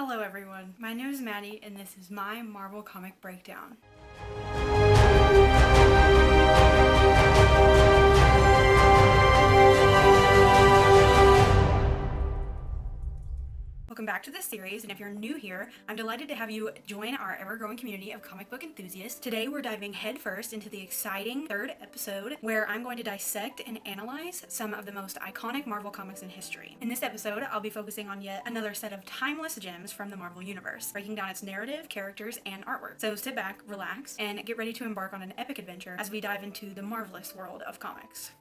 Hello everyone, my name is Maddie and this is my Marvel comic breakdown. Welcome back to this series, and if you're new here, I'm delighted to have you join our ever-growing community of comic book enthusiasts. Today we're diving headfirst into the exciting third episode where I'm going to dissect and analyze some of the most iconic Marvel comics in history. In this episode, I'll be focusing on yet another set of timeless gems from the Marvel Universe, breaking down its narrative, characters, and artwork. So sit back, relax, and get ready to embark on an epic adventure as we dive into the marvelous world of comics.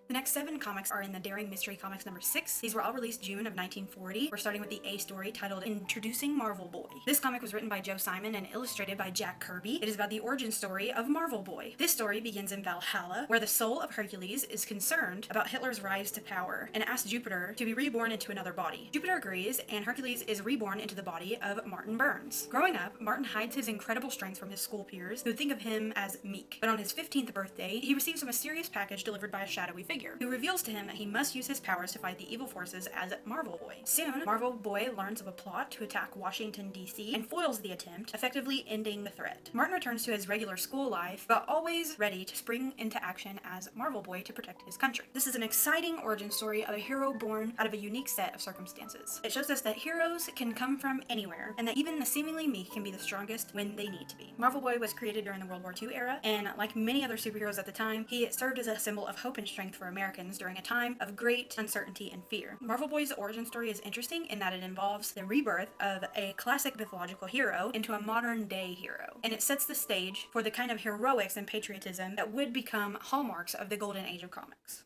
The next 7 comics are in the Daring Mystery Comics number 6. These were all released June of 1940. We're starting with the A story titled Introducing Marvel Boy. This comic was written by Joe Simon and illustrated by Jack Kirby. It is about the origin story of Marvel Boy. This story begins in Valhalla, where the soul of Hercules is concerned about Hitler's rise to power and asks Jupiter to be reborn into another body. Jupiter agrees, and Hercules is reborn into the body of Martin Burns. Growing up, Martin hides his incredible strength from his school peers, who think of him as meek. But on his 15th birthday, he receives a mysterious package delivered by a shadowy figure, who reveals to him that he must use his powers to fight the evil forces as Marvel Boy. Soon, Marvel Boy learns of a plot to attack Washington, D.C., and foils the attempt, effectively ending the threat. Martin returns to his regular school life, but always ready to spring into action as Marvel Boy to protect his country. This is an exciting origin story of a hero born out of a unique set of circumstances. It shows us that heroes can come from anywhere, and that even the seemingly meek can be the strongest when they need to be. Marvel Boy was created during the World War II era, and like many other superheroes at the time, he served as a symbol of hope and strength for Americans during a time of great uncertainty and fear. Marvel Boy's origin story is interesting in that it involves the rebirth of a classic mythological hero into a modern day hero, and it sets the stage for the kind of heroics and patriotism that would become hallmarks of the golden age of comics.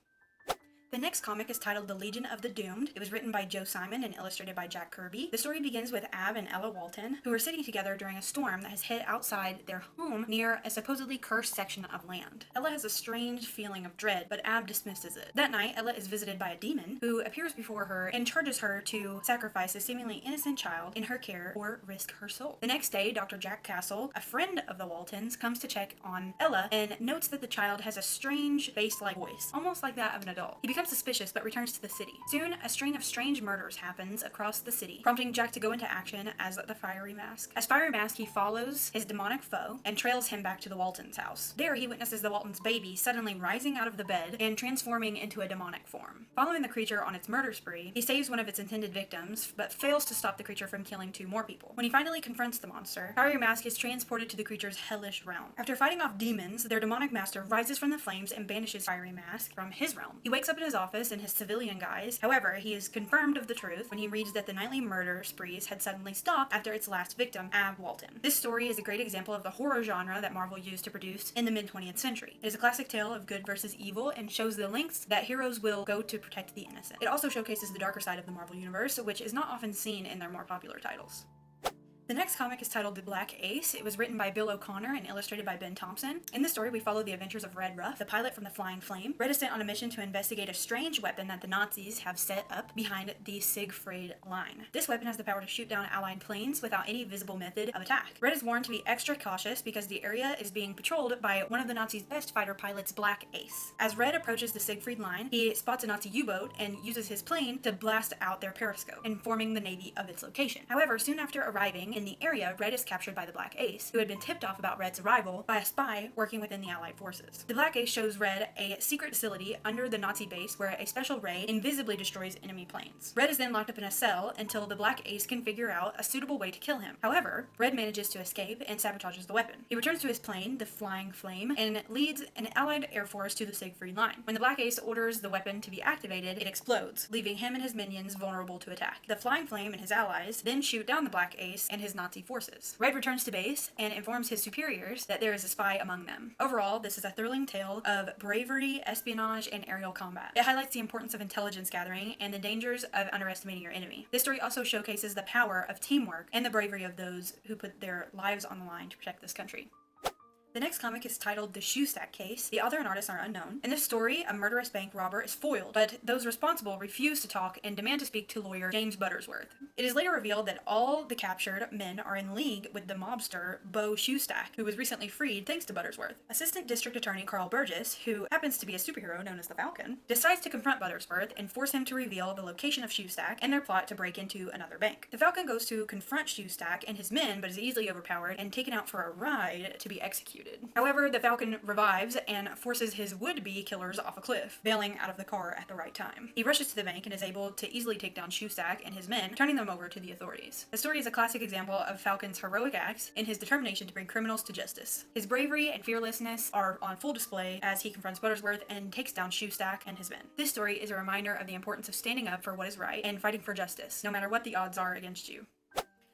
The next comic is titled The Legion of the Doomed. It was written by Joe Simon and illustrated by Jack Kirby. The story begins with Ab and Ella Walton, who are sitting together during a storm that has hit outside their home near a supposedly cursed section of land. Ella has a strange feeling of dread, but Ab dismisses it. That night, Ella is visited by a demon who appears before her and charges her to sacrifice a seemingly innocent child in her care or risk her soul. The next day, Dr. Jack Castle, a friend of the Waltons, comes to check on Ella and notes that the child has a strange bass-like voice, almost like that of an adult. He becomes suspicious but returns to the city. Soon, a string of strange murders happens across the city, prompting Jack to go into action as the Fiery Mask. As Fiery Mask, he follows his demonic foe and trails him back to the Waltons' house. There, he witnesses the Waltons' baby suddenly rising out of the bed and transforming into a demonic form. Following the creature on its murder spree, he saves one of its intended victims, but fails to stop the creature from killing 2 more people. When he finally confronts the monster, Fiery Mask is transported to the creature's hellish realm. After fighting off demons, their demonic master rises from the flames and banishes Fiery Mask from his realm. He wakes up in his office in his civilian guise. However, he is confirmed of the truth when he reads that the nightly murder sprees had suddenly stopped after its last victim, Ab Walton. This story is a great example of the horror genre that Marvel used to produce in the mid-20th century. It is a classic tale of good versus evil and shows the lengths that heroes will go to protect the innocent. It also showcases the darker side of the Marvel Universe, which is not often seen in their more popular titles. The next comic is titled The Black Ace. It was written by Bill O'Connor and illustrated by Ben Thompson. In the story, we follow the adventures of Red Ruff, the pilot from the Flying Flame. Red is sent on a mission to investigate a strange weapon that the Nazis have set up behind the Siegfried Line. This weapon has the power to shoot down Allied planes without any visible method of attack. Red is warned to be extra cautious because the area is being patrolled by one of the Nazis' best fighter pilots, Black Ace. As Red approaches the Siegfried Line, he spots a Nazi U-boat and uses his plane to blast out their periscope, informing the Navy of its location. However, soon after arriving in the area, Red is captured by the Black Ace, who had been tipped off about Red's arrival by a spy working within the Allied forces. The Black Ace shows Red a secret facility under the Nazi base where a special ray invisibly destroys enemy planes. Red is then locked up in a cell until the Black Ace can figure out a suitable way to kill him. However, Red manages to escape and sabotages the weapon. He returns to his plane, the Flying Flame, and leads an Allied air force to the Siegfried Line. When the Black Ace orders the weapon to be activated, it explodes, leaving him and his minions vulnerable to attack. The Flying Flame and his allies then shoot down the Black Ace and his Nazi forces. Red returns to base and informs his superiors that there is a spy among them. Overall, this is a thrilling tale of bravery, espionage, and aerial combat. It highlights the importance of intelligence gathering and the dangers of underestimating your enemy. This story also showcases the power of teamwork and the bravery of those who put their lives on the line to protect this country. The next comic is titled The Schustak Case. The author and artist are unknown. In this story, a murderous bank robber is foiled, but those responsible refuse to talk and demand to speak to lawyer James Buttersworth. It is later revealed that all the captured men are in league with the mobster Bo Schustak, who was recently freed thanks to Buttersworth. Assistant District Attorney Carl Burgess, who happens to be a superhero known as the Falcon, decides to confront Buttersworth and force him to reveal the location of Schustak and their plot to break into another bank. The Falcon goes to confront Schustak and his men, but is easily overpowered and taken out for a ride to be executed. However, the Falcon revives and forces his would-be killers off a cliff, bailing out of the car at the right time. He rushes to the bank and is able to easily take down Schustak and his men, turning them over to the authorities. The story is a classic example of Falcon's heroic acts and his determination to bring criminals to justice. His bravery and fearlessness are on full display as he confronts Buttersworth and takes down Schustak and his men. This story is a reminder of the importance of standing up for what is right and fighting for justice, no matter what the odds are against you.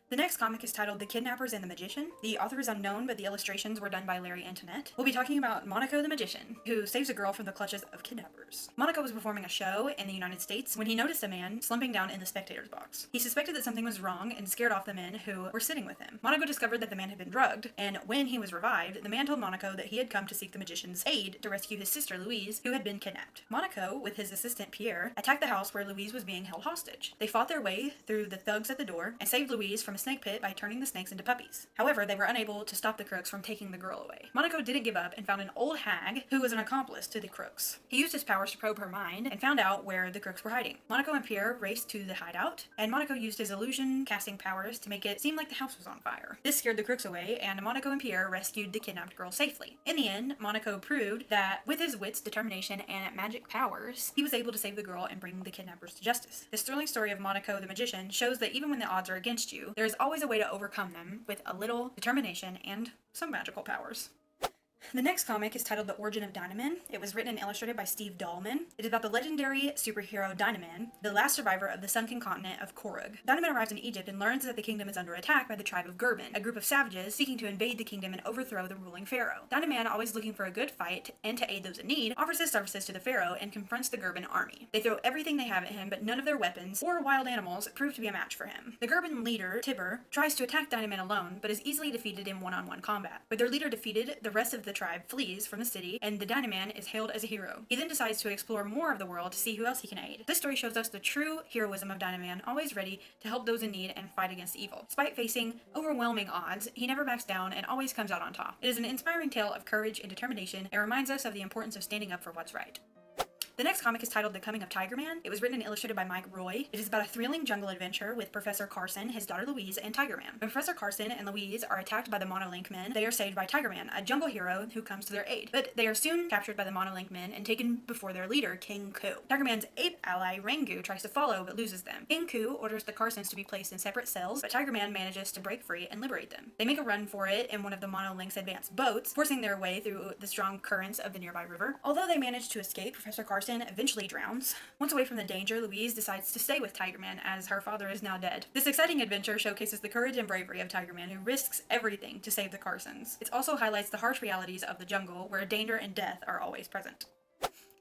The next comic is titled The Kidnappers and the Magician. The author is unknown, but the illustrations were done by Larry Antoinette. We'll be talking about Monaco the Magician, who saves a girl from the clutches of kidnappers. Monaco was performing a show in the United States when he noticed a man slumping down in the spectator's box. He suspected that something was wrong and scared off the men who were sitting with him. Monaco discovered that the man had been drugged, and when he was revived, the man told Monaco that he had come to seek the magician's aid to rescue his sister Louise, who had been kidnapped. Monaco, with his assistant Pierre, attacked the house where Louise was being held hostage. They fought their way through the thugs at the door and saved Louise from a snake pit by turning the snakes into puppies. However, they were unable to stop the crooks from taking the girl away. Monaco didn't give up and found an old hag who was an accomplice to the crooks. He used his powers to probe her mind and found out where the crooks were hiding. Monaco and Pierre raced to the hideout, and Monaco used his illusion casting powers to make it seem like the house was on fire. This scared the crooks away, and Monaco and Pierre rescued the kidnapped girl safely. In the end, Monaco proved that with his wits, determination, and magic powers, he was able to save the girl and bring the kidnappers to justice. The sterling story of Monaco the Magician shows that even when the odds are against you, there is always a way to overcome them with a little determination and some magical powers. The next comic is titled The Origin of Dynaman. It was written and illustrated by Steve Dahlman. It is about the legendary superhero Dynaman, the last survivor of the sunken continent of Korug. Dynaman arrives in Egypt and learns that the kingdom is under attack by the tribe of Gerben, a group of savages seeking to invade the kingdom and overthrow the ruling pharaoh. Dynaman, always looking for a good fight and to aid those in need, offers his services to the pharaoh and confronts the Gerben army. They throw everything they have at him, but none of their weapons or wild animals prove to be a match for him. The Gerben leader, Tibur, tries to attack Dynaman alone, but is easily defeated in one-on-one combat. With their leader defeated, the rest of the tribe flees from the city, and the Dynaman is hailed as a hero. He then decides to explore more of the world to see who else he can aid. This story shows us the true heroism of Dynaman, always ready to help those in need and fight against evil. Despite facing overwhelming odds, he never backs down and always comes out on top. It is an inspiring tale of courage and determination. It reminds us of the importance of standing up for what's right. The next comic is titled The Coming of Tigerman. It was written and illustrated by Mike Roy. It is about a thrilling jungle adventure with Professor Carson, his daughter Louise, and Tigerman. When Professor Carson and Louise are attacked by the Monolink men, they are saved by Tigerman, a jungle hero who comes to their aid. But they are soon captured by the Monolink men and taken before their leader, King Ku. Tigerman's ape ally, Rangu, tries to follow but loses them. King Ku orders the Carsons to be placed in separate cells, but Tigerman manages to break free and liberate them. They make a run for it in one of the Monolink's advanced boats, forcing their way through the strong currents of the nearby river. Although they manage to escape, Professor Carson eventually drowns. Once away from the danger, Louise decides to stay with Tigerman as her father is now dead. This exciting adventure showcases the courage and bravery of Tigerman, who risks everything to save the Carsons. It also highlights the harsh realities of the jungle, where danger and death are always present.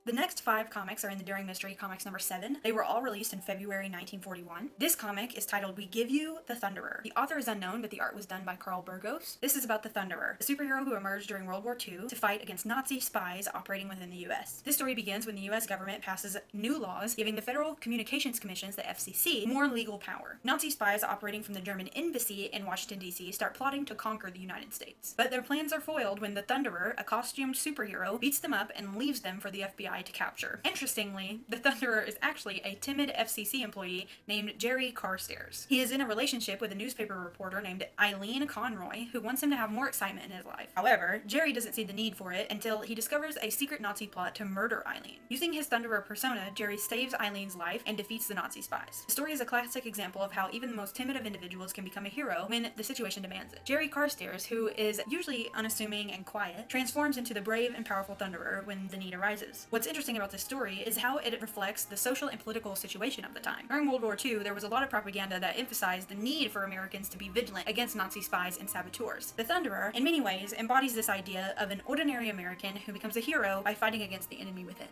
The next 5 comics are in the Daring Mystery Comics number 7. They were all released in February 1941. This comic is titled We Give You the Thunderer. The author is unknown, but the art was done by Carl Burgos. This is about the Thunderer, a superhero who emerged during World War II to fight against Nazi spies operating within the U.S. This story begins when the U.S. government passes new laws giving the Federal Communications Commissions, the FCC, more legal power. Nazi spies operating from the German embassy in Washington, D.C. start plotting to conquer the United States. But their plans are foiled when the Thunderer, a costumed superhero, beats them up and leaves them for the FBI to capture. Interestingly, the Thunderer is actually a timid FCC employee named Jerry Carstairs. He is in a relationship with a newspaper reporter named Eileen Conroy, who wants him to have more excitement in his life. However, Jerry doesn't see the need for it until he discovers a secret Nazi plot to murder Eileen. Using his Thunderer persona, Jerry saves Eileen's life and defeats the Nazi spies. The story is a classic example of how even the most timid of individuals can become a hero when the situation demands it. Jerry Carstairs, who is usually unassuming and quiet, transforms into the brave and powerful Thunderer when the need arises. What's interesting about this story is how it reflects the social and political situation of the time. During World War II, there was a lot of propaganda that emphasized the need for Americans to be vigilant against Nazi spies and saboteurs. The Thunderer, in many ways, embodies this idea of an ordinary American who becomes a hero by fighting against the enemy within.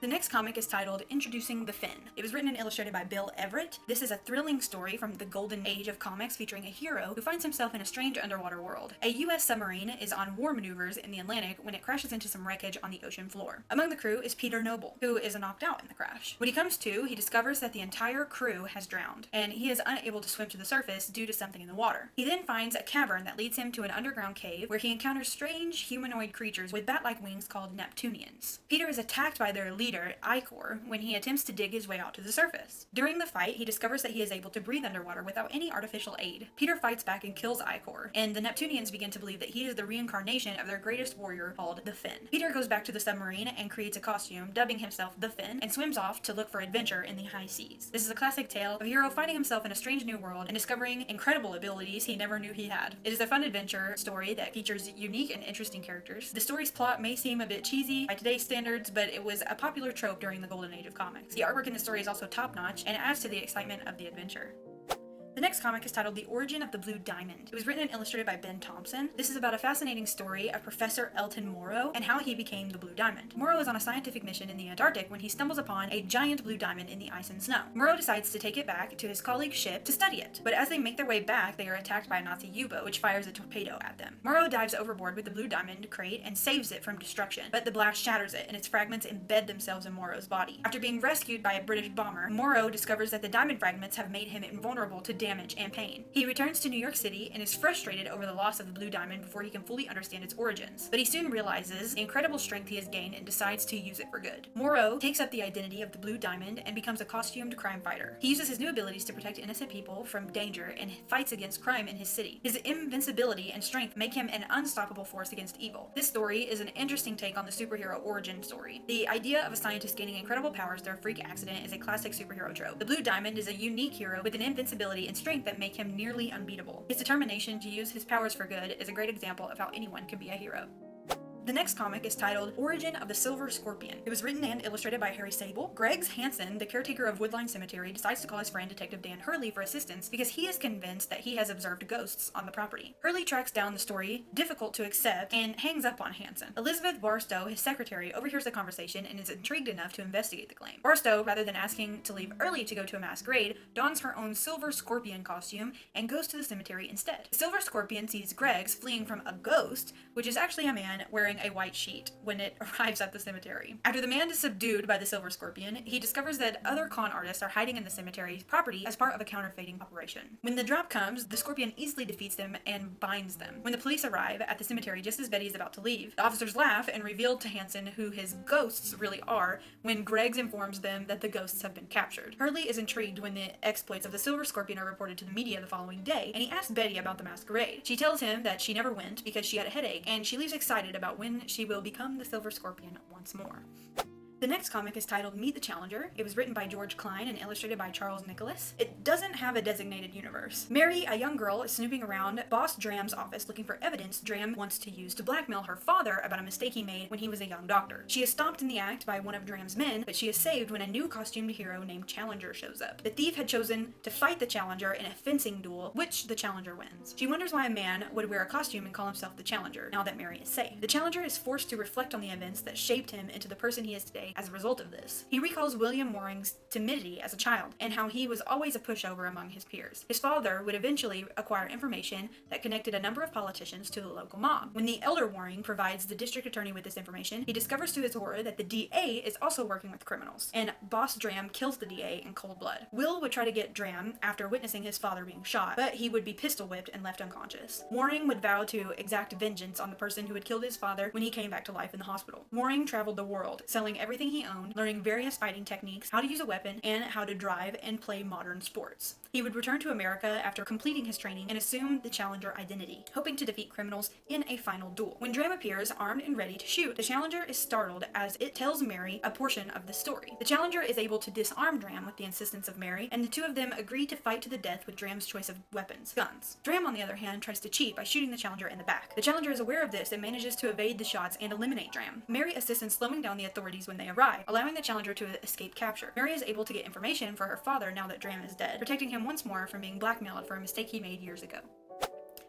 The next comic is titled Introducing the Finn. It was written and illustrated by Bill Everett. This is a thrilling story from the golden age of comics featuring a hero who finds himself in a strange underwater world. A U.S. submarine is on war maneuvers in the Atlantic when it crashes into some wreckage on the ocean floor. Among the crew is Peter Noble, who is knocked out in the crash. When he comes to, he discovers that the entire crew has drowned, and he is unable to swim to the surface due to something in the water. He then finds a cavern that leads him to an underground cave where he encounters strange humanoid creatures with bat-like wings called Neptunians. Peter is attacked by their leader, Icor, when he attempts to dig his way out to the surface. During the fight, he discovers that he is able to breathe underwater without any artificial aid. Peter fights back and kills Icor, and the Neptunians begin to believe that he is the reincarnation of their greatest warrior called the Finn. Peter goes back to the submarine and creates a costume, dubbing himself the Finn, and swims off to look for adventure in the high seas. This is a classic tale of a hero finding himself in a strange new world and discovering incredible abilities he never knew he had. It is a fun adventure story that features unique and interesting characters. The story's plot may seem a bit cheesy by today's standards, but it was a popular trope during the golden age of comics. The artwork in the story is also top-notch and adds to the excitement of the adventure. The next comic is titled The Origin of the Blue Diamond. It was written and illustrated by Ben Thompson. This is about a fascinating story of Professor Elton Morrow and how he became the Blue Diamond. Morrow is on a scientific mission in the Antarctic when he stumbles upon a giant blue diamond in the ice and snow. Morrow decides to take it back to his colleague's ship to study it, but as they make their way back, they are attacked by a Nazi U-boat which fires a torpedo at them. Morrow dives overboard with the blue diamond crate and saves it from destruction, but the blast shatters it and its fragments embed themselves in Morrow's body. After being rescued by a British bomber, Morrow discovers that the diamond fragments have made him invulnerable to damage and pain. He returns to New York City and is frustrated over the loss of the blue diamond before he can fully understand its origins, but he soon realizes the incredible strength he has gained and decides to use it for good. Morrow takes up the identity of the blue diamond and becomes a costumed crime fighter. He uses his new abilities to protect innocent people from danger and fights against crime in his city. His invincibility and strength make him an unstoppable force against evil. This story is an interesting take on the superhero origin story. The idea of a scientist gaining incredible powers through a freak accident is a classic superhero trope. The blue diamond is a unique hero with an invincibility and strength that make him nearly unbeatable. His determination to use his powers for good is a great example of how anyone can be a hero. The next comic is titled Origin of the Silver Scorpion. It was written and illustrated by Harry Sable. Greggs Hansen, the caretaker of Woodline Cemetery, decides to call his friend Detective Dan Hurley for assistance because he is convinced that he has observed ghosts on the property. Hurley tracks down the story, difficult to accept, and hangs up on Hansen. Elizabeth Barstow, his secretary, overhears the conversation and is intrigued enough to investigate the claim. Barstow, rather than asking to leave early to go to a masquerade, dons her own Silver Scorpion costume and goes to the cemetery instead. The Silver Scorpion sees Greggs fleeing from a ghost, which is actually a man wearing a white sheet when it arrives at the cemetery. After the man is subdued by the Silver Scorpion, he discovers that other con artists are hiding in the cemetery's property as part of a counterfeiting operation. When the drop comes, the Scorpion easily defeats them and binds them. When the police arrive at the cemetery just as Betty is about to leave, the officers laugh and reveal to Hansen who his ghosts really are when Greggs informs them that the ghosts have been captured. Hurley is intrigued when the exploits of the Silver Scorpion are reported to the media the following day, and he asks Betty about the masquerade. She tells him that she never went because she had a headache, and she leaves excited about when she will become the Silver Scorpion once more. The next comic is titled Meet the Challenger. It was written by George Klein and illustrated by Charles Nicholas. It doesn't have a designated universe. Mary, a young girl, is snooping around Boss Dram's office looking for evidence Dram wants to use to blackmail her father about a mistake he made when he was a young doctor. She is stopped in the act by one of Dram's men, but she is saved when a new costumed hero named Challenger shows up. The thief had chosen to fight the Challenger in a fencing duel, which the Challenger wins. She wonders why a man would wear a costume and call himself the Challenger, now that Mary is safe. The Challenger is forced to reflect on the events that shaped him into the person he is today as a result of this. He recalls William Waring's timidity as a child and how he was always a pushover among his peers. His father would eventually acquire information that connected a number of politicians to the local mob. When the elder Waring provides the district attorney with this information, he discovers to his horror that the DA is also working with criminals, and Boss Dram kills the DA in cold blood. Will would try to get Dram after witnessing his father being shot, but he would be pistol whipped and left unconscious. Waring would vow to exact vengeance on the person who had killed his father when he came back to life in the hospital. Waring traveled the world, selling everything he owned, learning various fighting techniques, how to use a weapon, and how to drive and play modern sports. He would return to America after completing his training and assume the Challenger identity, hoping to defeat criminals in a final duel. When Dram appears, armed and ready to shoot, the Challenger is startled as it tells Mary a portion of the story. The Challenger is able to disarm Dram with the insistence of Mary, and the two of them agree to fight to the death with Dram's choice of weapons, guns. Dram, on the other hand, tries to cheat by shooting the Challenger in the back. The Challenger is aware of this and manages to evade the shots and eliminate Dram. Mary assists in slowing down the authorities when they arrive, allowing the Challenger to escape capture. Mary is able to get information for her father now that Dram is dead, protecting him once more from being blackmailed for a mistake he made years ago.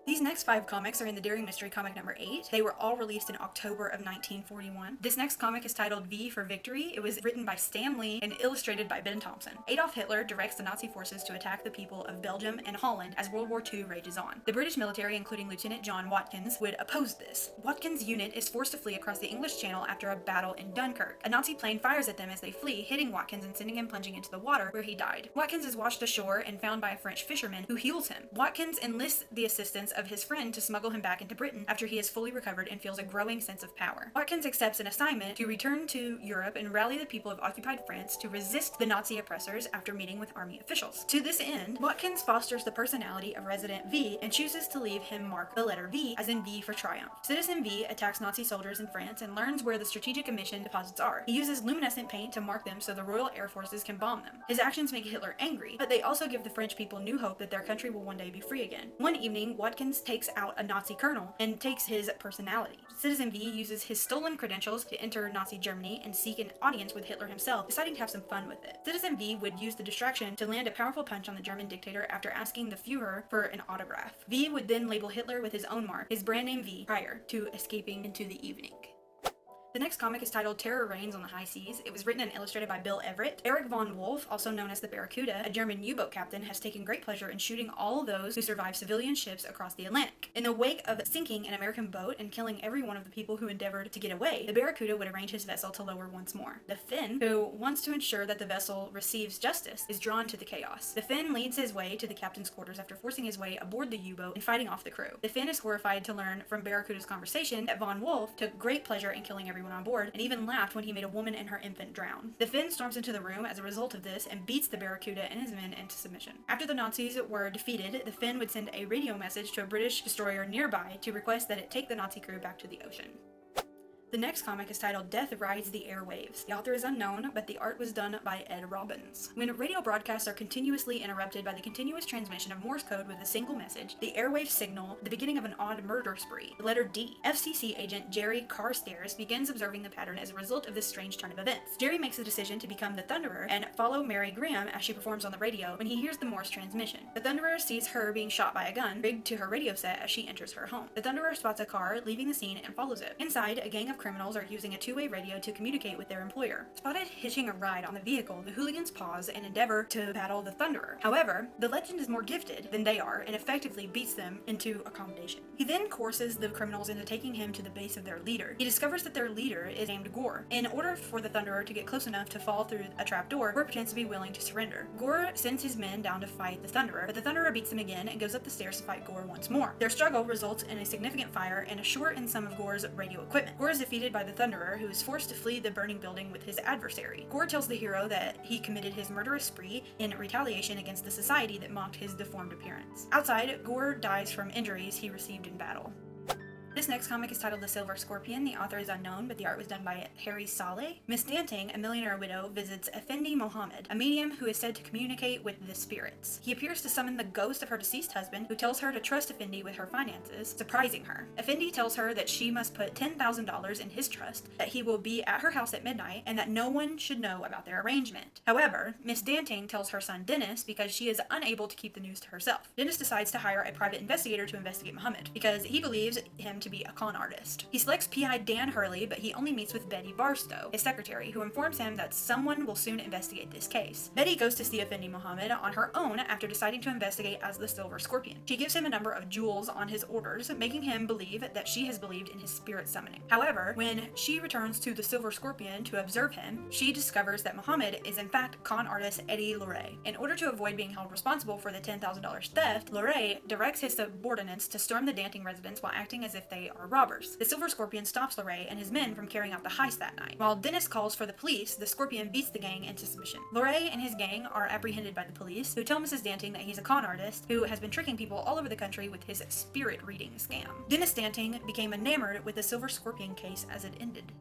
These next 5 comics are in the Daring Mystery comic number 8. They were all released in October of 1941. This next comic is titled V for Victory. It was written by Stan Lee and illustrated by Ben Thompson. Adolf Hitler directs the Nazi forces to attack the people of Belgium and Holland as World War II rages on. The British military, including Lieutenant John Watkins, would oppose this. Watkins' unit is forced to flee across the English Channel after a battle in Dunkirk. A Nazi plane fires at them as they flee, hitting Watkins and sending him plunging into the water, where he died. Watkins is washed ashore and found by a French fisherman who heals him. Watkins enlists the assistance of his friend to smuggle him back into Britain after he is fully recovered and feels a growing sense of power. Watkins accepts an assignment to return to Europe and rally the people of occupied France to resist the Nazi oppressors after meeting with army officials. To this end, Watkins fosters the personality of Resident V and chooses to leave him mark the letter V, as in V for triumph. Citizen V attacks Nazi soldiers in France and learns where the strategic emission deposits are. He uses luminescent paint to mark them so the Royal Air Forces can bomb them. His actions make Hitler angry, but they also give the French people new hope that their country will one day be free again. One evening, Watkins takes out a Nazi colonel and takes his personality. Citizen V uses his stolen credentials to enter Nazi Germany and seek an audience with Hitler himself, deciding to have some fun with it. Citizen V would use the distraction to land a powerful punch on the German dictator after asking the Führer for an autograph. V would then label Hitler with his own mark, his brand name V, prior to escaping into the evening. The next comic is titled Terror Reigns on the High Seas. It was written and illustrated by Bill Everett. Erich von Wolf, also known as the Barracuda, a German U-boat captain, has taken great pleasure in shooting all those who survive civilian ships across the Atlantic. In the wake of sinking an American boat and killing every one of the people who endeavored to get away, the Barracuda would arrange his vessel to lower once more. The Finn, who wants to ensure that the vessel receives justice, is drawn to the chaos. The Finn leads his way to the captain's quarters after forcing his way aboard the U-boat and fighting off the crew. The Finn is horrified to learn from Barracuda's conversation that von Wolf took great pleasure in killing everyone on board, and even laughed when he made a woman and her infant drown. The Finn storms into the room as a result of this and beats the Barracuda and his men into submission. After the Nazis were defeated, the Finn would send a radio message to a British destroyer nearby to request that it take the Nazi crew back to the ocean. The next comic is titled Death Rides the Airwaves. The author is unknown, but the art was done by Ed Robbins. When radio broadcasts are continuously interrupted by the continuous transmission of Morse code with a single message, the airwaves signal the beginning of an odd murder spree. The letter D. FCC agent Jerry Carstairs begins observing the pattern as a result of this strange turn of events. Jerry makes the decision to become the Thunderer and follow Mary Graham as she performs on the radio when he hears the Morse transmission. The Thunderer sees her being shot by a gun rigged to her radio set as she enters her home. The Thunderer spots a car leaving the scene and follows it. Inside, a gang of criminals are using a two-way radio to communicate with their employer. Spotted hitching a ride on the vehicle, the hooligans pause and endeavor to battle the Thunderer. However, the legend is more gifted than they are and effectively beats them into accommodation. He then coerces the criminals into taking him to the base of their leader. He discovers that their leader is named Gore. In order for the Thunderer to get close enough to fall through a trapdoor, Gore pretends to be willing to surrender. Gore sends his men down to fight the Thunderer, but the Thunderer beats them again and goes up the stairs to fight Gore once more. Their struggle results in a significant fire and a short in some of Gore's radio equipment. Gore is defeated by the Thunderer, who is forced to flee the burning building with his adversary. Gore tells the hero that he committed his murderous spree in retaliation against the society that mocked his deformed appearance. Outside, Gore dies from injuries he received in battle. This next comic is titled The Silver Scorpion. The author is unknown, but the art was done by Harry Saleh. Miss Danting, a millionaire widow, visits Effendi Mohammed, a medium who is said to communicate with the spirits. He appears to summon the ghost of her deceased husband, who tells her to trust Effendi with her finances, surprising her. Effendi tells her that she must put $10,000 in his trust, that he will be at her house at midnight, and that no one should know about their arrangement. However, Miss Danting tells her son Dennis because she is unable to keep the news to herself. Dennis decides to hire a private investigator to investigate Mohammed, because he believes him to be a con artist. He selects PI Dan Hurley, but he only meets with Betty Barstow, his secretary, who informs him that someone will soon investigate this case. Betty goes to see Effendi Mohammed on her own after deciding to investigate as the Silver Scorpion. She gives him a number of jewels on his orders, making him believe that she has believed in his spirit summoning. However, when she returns to the Silver Scorpion to observe him, she discovers that Mohammed is in fact con artist Eddie Luray. In order to avoid being held responsible for the $10,000 theft, Luray directs his subordinates to storm the Danting residence while acting as if they are robbers. The Silver Scorpion stops Luray and his men from carrying out the heist that night. While Dennis calls for the police, the Scorpion beats the gang into submission. Luray and his gang are apprehended by the police, who tell Mrs. Danting that he's a con artist who has been tricking people all over the country with his spirit reading scam. Dennis Danting became enamored with the Silver Scorpion case as it ended.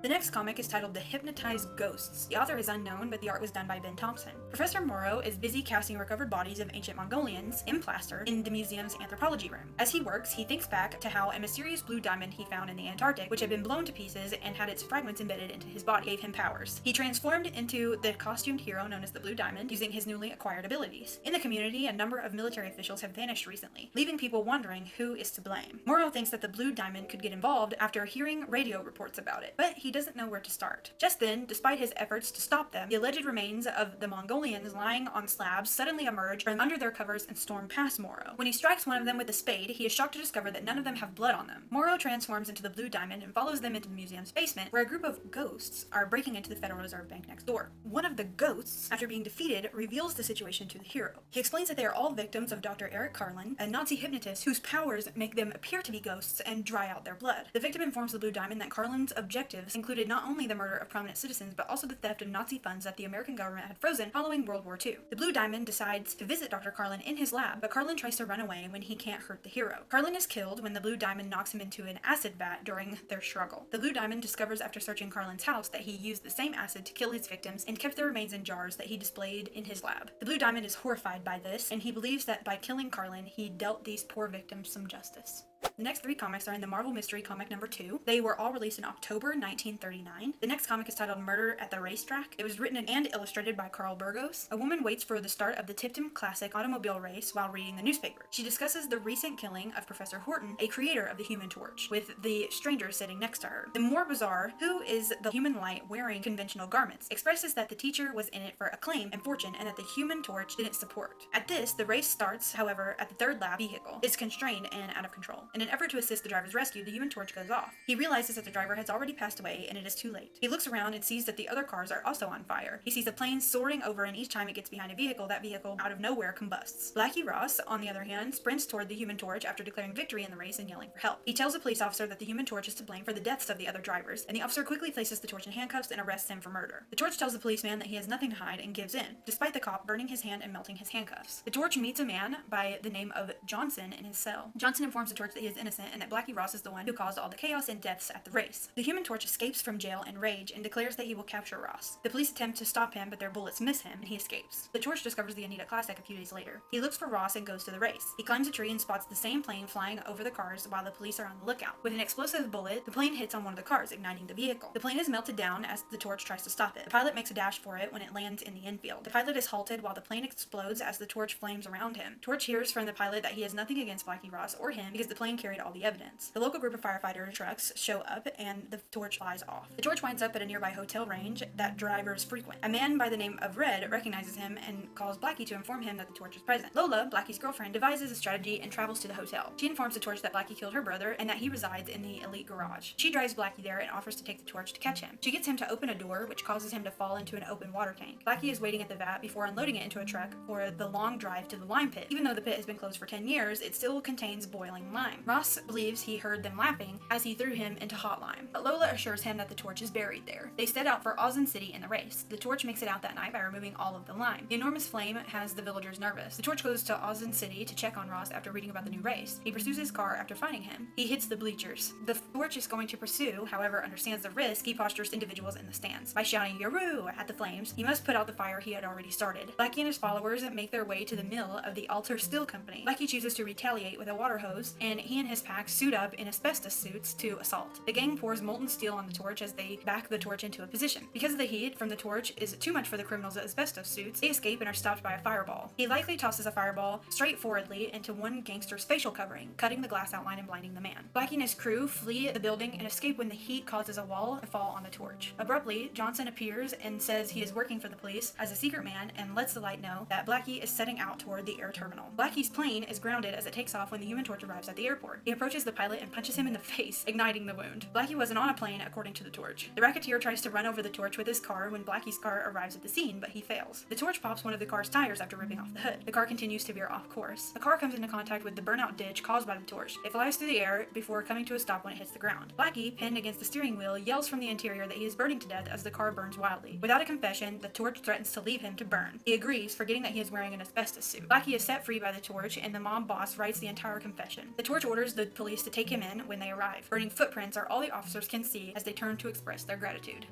The next comic is titled The Hypnotized Ghosts. The author is unknown, but the art was done by Ben Thompson. Professor Morrow is busy casting recovered bodies of ancient Mongolians in plaster in the museum's anthropology room. As he works, he thinks back to how a mysterious blue diamond he found in the Antarctic, which had been blown to pieces and had its fragments embedded into his body, gave him powers. He transformed into the costumed hero known as the Blue Diamond, using his newly acquired abilities. In the community, a number of military officials have vanished recently, leaving people wondering who is to blame. Morrow thinks that the Blue Diamond could get involved after hearing radio reports about it, but he doesn't know where to start. Just then, despite his efforts to stop them, the alleged remains of the Mongolians lying on slabs suddenly emerge from under their covers and storm past Morrow. When he strikes one of them with a spade, he is shocked to discover that none of them have blood on them. Morrow transforms into the Blue Diamond and follows them into the museum's basement, where a group of ghosts are breaking into the Federal Reserve Bank next door. One of the ghosts, after being defeated, reveals the situation to the hero. He explains that they are all victims of Dr. Eric Carlin, a Nazi hypnotist whose powers make them appear to be ghosts and dry out their blood. The victim informs the Blue Diamond that Carlin's objectives included not only the murder of prominent citizens, but also the theft of Nazi funds that the American government had frozen following World War II. The Blue Diamond decides to visit Dr. Carlin in his lab, but Carlin tries to run away when he can't hurt the hero. Carlin is killed when the Blue Diamond knocks him into an acid vat during their struggle. The Blue Diamond discovers after searching Carlin's house that he used the same acid to kill his victims and kept their remains in jars that he displayed in his lab. The Blue Diamond is horrified by this, and he believes that by killing Carlin, he dealt these poor victims some justice. The next three comics are in the Marvel Mystery Comic number 2. They were all released in October 1939. The next comic is titled Murder at the Racetrack. It was written and illustrated by Carl Burgos. A woman waits for the start of the Tipton Classic automobile race while reading the newspaper. She discusses the recent killing of Professor Horton, a creator of the Human Torch, with the stranger sitting next to her. The more bizarre, who is the human light wearing conventional garments, expresses that the teacher was in it for acclaim and fortune and that the Human Torch didn't support. At this, the race starts, however, at the third lap vehicle. It's constrained and out of control. In an effort to assist the driver's rescue, the Human Torch goes off. He realizes that the driver has already passed away and it is too late. He looks around and sees that the other cars are also on fire. He sees a plane soaring over, and each time it gets behind a vehicle, that vehicle out of nowhere combusts. Blackie Ross, on the other hand, sprints toward the Human Torch after declaring victory in the race and yelling for help. He tells a police officer that the Human Torch is to blame for the deaths of the other drivers, and the officer quickly places the Torch in handcuffs and arrests him for murder. The Torch tells the policeman that he has nothing to hide and gives in, despite the cop burning his hand and melting his handcuffs. The Torch meets a man by the name of Johnson in his cell. Johnson informs the Torch that he is innocent and that Blackie Ross is the one who caused all the chaos and deaths at the race. The Human Torch escapes from jail in rage and declares that he will capture Ross. The police attempt to stop him, but their bullets miss him, and he escapes. The Torch discovers the Anita Classic a few days later. He looks for Ross and goes to the race. He climbs a tree and spots the same plane flying over the cars while the police are on the lookout. With an explosive bullet, the plane hits on one of the cars, igniting the vehicle. The plane is melted down as the Torch tries to stop it. The pilot makes a dash for it when it lands in the infield. The pilot is halted while the plane explodes as the Torch flames around him. Torch hears from the pilot that he has nothing against Blackie Ross or him because the plane carried all the evidence. The local group of firefighter trucks show up and the Torch flies off. The Torch winds up at a nearby hotel range that drivers frequent. A man by the name of Red recognizes him and calls Blackie to inform him that the Torch is present. Lola, Blackie's girlfriend, devises a strategy and travels to the hotel. She informs the Torch that Blackie killed her brother and that he resides in the elite garage. She drives Blackie there and offers to take the Torch to catch him. She gets him to open a door, which causes him to fall into an open water tank. Blackie is waiting at the vat before unloading it into a truck for the long drive to the lime pit. Even though the pit has been closed for 10 years, it still contains boiling lime. Ross believes he heard them laughing as he threw him into hot lime, but Lola assures him that the Torch is buried there. They set out for Ozin City in the race. The Torch makes it out that night by removing all of the lime. The enormous flame has the villagers nervous. The Torch goes to Ozin City to check on Ross after reading about the new race. He pursues his car after finding him. He hits the bleachers. The Torch is going to pursue, however, understands the risk. He postures individuals in the stands. By shouting "Yaroo" at the flames, he must put out the fire he had already started. Blackie and his followers make their way to the mill of the Alter Steel Company. Blackie chooses to retaliate with a water hose, and he and his pack suit up in asbestos suits to assault. The gang pours molten steel on the Torch as they back the Torch into a position. Because the heat from the Torch is too much for the criminals' asbestos suits, they escape and are stopped by a fireball. He likely tosses a fireball straightforwardly into one gangster's facial covering, cutting the glass outline and blinding the man. Blackie and his crew flee the building and escape when the heat causes a wall to fall on the Torch. Abruptly, Johnson appears and says he is working for the police as a secret man and lets the light know that Blackie is setting out toward the air terminal. Blackie's plane is grounded as it takes off when the Human Torch arrives at the airport. He approaches the pilot and punches him in the face, igniting the wound. Blackie wasn't on a plane, according to the Torch. The racketeer tries to run over the Torch with his car when Blackie's car arrives at the scene, but he fails. The Torch pops one of the car's tires after ripping off the hood. The car continues to veer off course. The car comes into contact with the burnout ditch caused by the Torch. It flies through the air before coming to a stop when it hits the ground. Blackie, pinned against the steering wheel, yells from the interior that he is burning to death as the car burns wildly. Without a confession, the Torch threatens to leave him to burn. He agrees, forgetting that he is wearing an asbestos suit. Blackie is set free by the Torch, and the mob boss writes the entire confession. The Torch orders the police to take him in when they arrive. Burning footprints are all the officers can see as they turn to express their gratitude.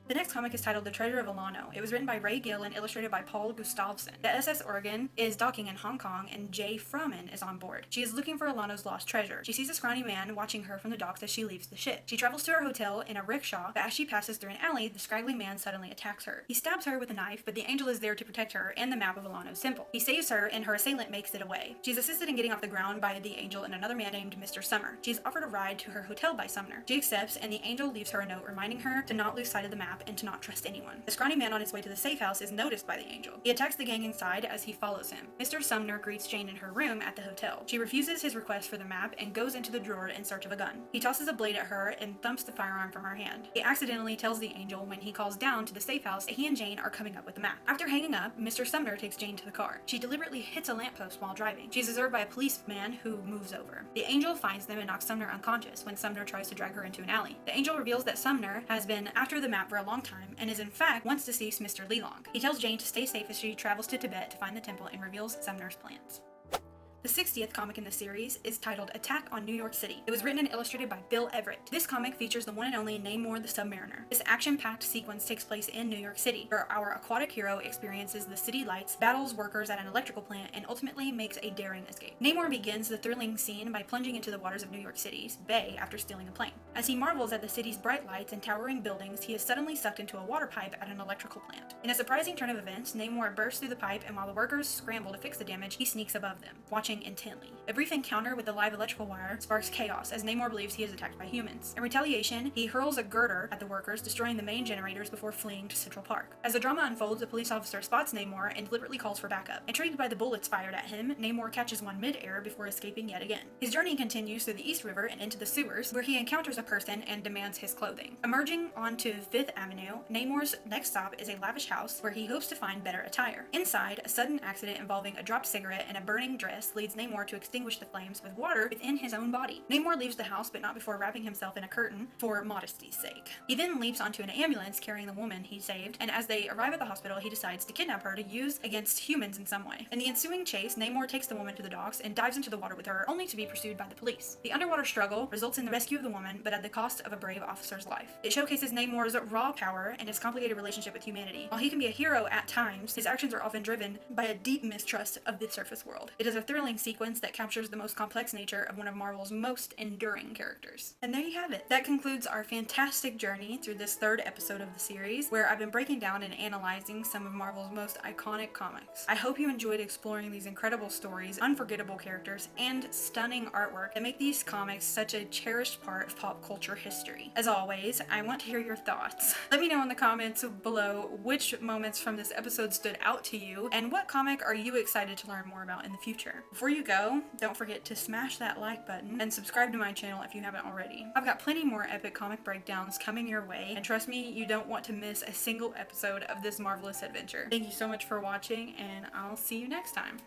The next comic is titled The Treasure of Alano. It was written by Ray Gill and illustrated by Paul Gustafsson. The SS Oregon is docking in Hong Kong and Jay Froman is on board. She is looking for Alano's lost treasure. She sees a scrawny man watching her from the docks as she leaves the ship. She travels to her hotel in a rickshaw, but as she passes through an alley, the scraggly man suddenly attacks her. He stabs her with a knife, but the angel is there to protect her and the map of Alano's symbol. He saves her and her assailant makes it away. She's assisted in getting off the ground by the angel and another man named Mr. Summer. She is offered a ride to her hotel by Sumner. She accepts and the angel leaves her a note reminding her to not lose sight of the map and to not trust anyone. The scrawny man on his way to the safe house is noticed by the angel. He attacks the gang inside as he follows him. Mr. Sumner greets Jane in her room at the hotel. She refuses his request for the map and goes into the drawer in search of a gun. He tosses a blade at her and thumps the firearm from her hand. He accidentally tells the angel when he calls down to the safe house that he and Jane are coming up with the map. After hanging up, Mr. Sumner takes Jane to the car. She deliberately hits a lamppost while driving. She is observed by a policeman who moves over. The angel finds them and knocks Sumner unconscious when Sumner tries to drag her into an alley. The angel reveals that Sumner has been after the map for a long time and is in fact once deceased Mr. Leelong. He tells Jane to stay safe as she travels to Tibet to find the temple and reveals Sumner's plans. The 60th comic in the series is titled Attack on New York City. It was written and illustrated by Bill Everett. This comic features the one and only Namor the Submariner. This action-packed sequence takes place in New York City, where our aquatic hero experiences the city lights, battles workers at an electrical plant, and ultimately makes a daring escape. Namor begins the thrilling scene by plunging into the waters of New York City's bay after stealing a plane. As he marvels at the city's bright lights and towering buildings, he is suddenly sucked into a water pipe at an electrical plant. In a surprising turn of events, Namor bursts through the pipe, and while the workers scramble to fix the damage, he sneaks above them, watching intently. A brief encounter with the live electrical wire sparks chaos as Namor believes he is attacked by humans. In retaliation, he hurls a girder at the workers, destroying the main generators before fleeing to Central Park. As the drama unfolds, a police officer spots Namor and deliberately calls for backup. Intrigued by the bullets fired at him, Namor catches one mid-air before escaping yet again. His journey continues through the East River and into the sewers, where he encounters a person and demands his clothing. Emerging onto 5th Avenue, Namor's next stop is a lavish house where he hopes to find better attire. Inside, a sudden accident involving a dropped cigarette and a burning dress leads Namor to extinguish the flames with water within his own body. Namor leaves the house, but not before wrapping himself in a curtain for modesty's sake. He then leaps onto an ambulance carrying the woman he saved, and as they arrive at the hospital, he decides to kidnap her to use against humans in some way. In the ensuing chase, Namor takes the woman to the docks and dives into the water with her, only to be pursued by the police. The underwater struggle results in the rescue of the woman, but at the cost of a brave officer's life. It showcases Namor's raw power and his complicated relationship with humanity. While he can be a hero at times, his actions are often driven by a deep mistrust of the surface world. It is a thrilling sequence that captures the most complex nature of one of Marvel's most enduring characters. And there you have it. That concludes our fantastic journey through this 3rd episode of the series, where I've been breaking down and analyzing some of Marvel's most iconic comics. I hope you enjoyed exploring these incredible stories, unforgettable characters, and stunning artwork that make these comics such a cherished part of pop culture history. As always, I want to hear your thoughts. Let me know in the comments below which moments from this episode stood out to you, and what comic are you excited to learn more about in the future. Before you go, don't forget to smash that like button and subscribe to my channel if you haven't already. I've got plenty more epic comic breakdowns coming your way, and trust me, you don't want to miss a single episode of this marvelous adventure. Thank you so much for watching, and I'll see you next time.